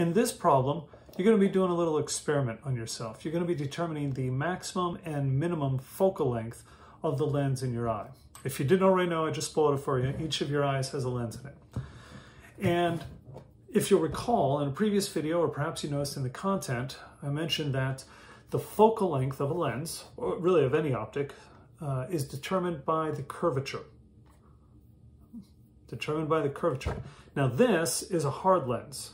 In this problem, you're going to be doing a little experiment on yourself. You're going to be determining the maximum and minimum focal length of the lens in your eye. If you didn't already know, I just spoiled it for you. Each of your eyes has a lens in it. And if you'll recall, in a previous video, or perhaps you noticed in the content, I mentioned that the focal length of a lens, or really of any optic, is determined by the curvature. Determined by the curvature. Now this is a hard lens,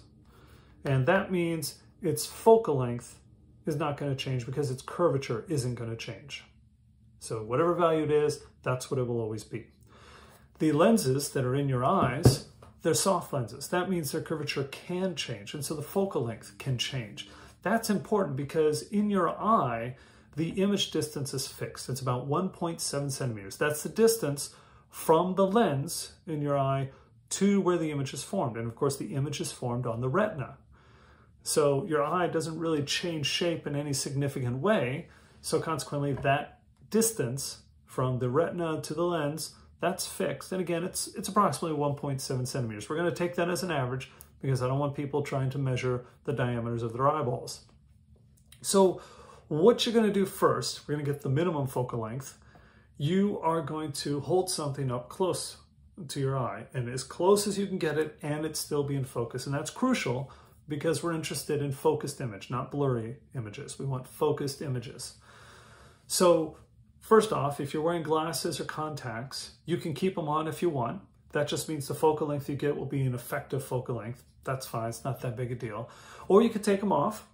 and that means its focal length is not going to change because its curvature isn't going to change. So whatever value it is, that's what it will always be. The lenses that are in your eyes, they're soft lenses. That means their curvature can change, and so the focal length can change. That's important because in your eye, the image distance is fixed. It's about 1.7 centimeters. That's the distance from the lens in your eye to where the image is formed. And of course, the image is formed on the retina. So your eye doesn't really change shape in any significant way. So consequently, that distance from the retina to the lens, that's fixed. And again, it's approximately 1.7 centimeters. We're going to take that as an average because I don't want people trying to measure the diameters of their eyeballs. So what you're going to do first, we're going to get the minimum focal length. You are going to hold something up close to your eye and as close as you can get it and it still be in focus. And that's crucial because we're interested in focused image, not blurry images. We want focused images. So first off, if you're wearing glasses or contacts, you can keep them on if you want. That just means the focal length you get will be an effective focal length. That's fine, it's not that big a deal. Or you could take them off.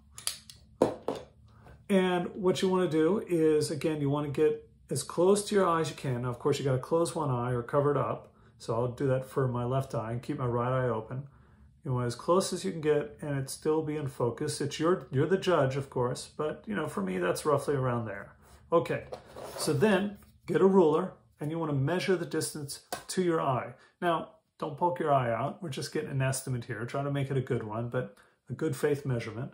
And what you want to do is, again, you want to get as close to your eye as you can. Now, of course, you got to close one eye or cover it up. So I'll do that for my left eye and keep my right eye open. You want as close as you can get and it still be in focus. You're the judge, of course, but for me, that's roughly around there. Okay, so then get a ruler and you want to measure the distance to your eye. Now, don't poke your eye out. We're just getting an estimate here. Try to make it a good one, but a good faith measurement.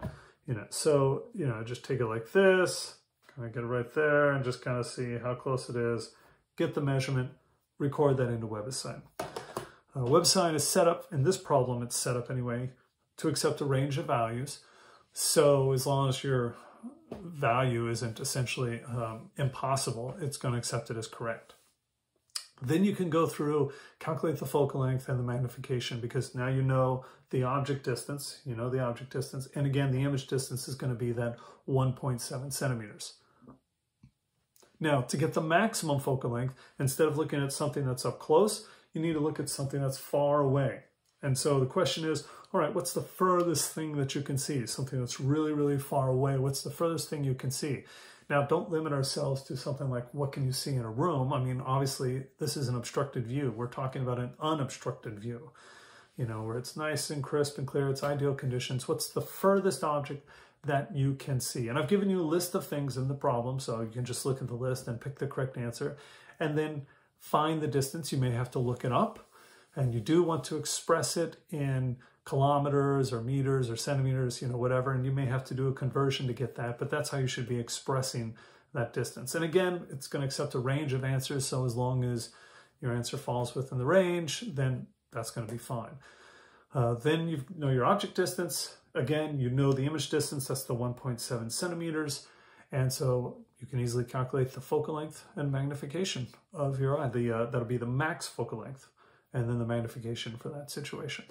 So, just take it like this, kind of get it right there and just kind of see how close it is. Get the measurement, record that into WebAssign. WebAssign is set up, in this problem, it's set up anyway, to accept a range of values. So as long as your value isn't essentially impossible, it's going to accept it as correct. Then you can go through, calculate the focal length and the magnification because now you know the object distance, and again, the image distance is going to be that 1.7 centimeters. Now, to get the maximum focal length, instead of looking at something that's up close, you need to look at something that's far away. And so the question is, all right, what's the furthest thing that you can see? Something that's really, really far away. What's the furthest thing you can see? Now, don't limit ourselves to something like what can you see in a room? I mean, obviously, this is an obstructed view. We're talking about an unobstructed view, where it's nice and crisp and clear. It's ideal conditions. What's the furthest object that you can see? And I've given you a list of things in the problem, so you can just look at the list and pick the correct answer, and then find the distance. You may have to look it up, and you do want to express it in kilometers or meters or centimeters, whatever, and you may have to do a conversion to get that, but that's how you should be expressing that distance. And again, it's going to accept a range of answers, so as long as your answer falls within the range, then that's going to be fine. Then you know your object distance. Again, you know the image distance, that's the 1.7 centimeters, and so you can easily calculate the focal length and magnification of your eye. That'll be the max focal length, and then the magnification for that situation.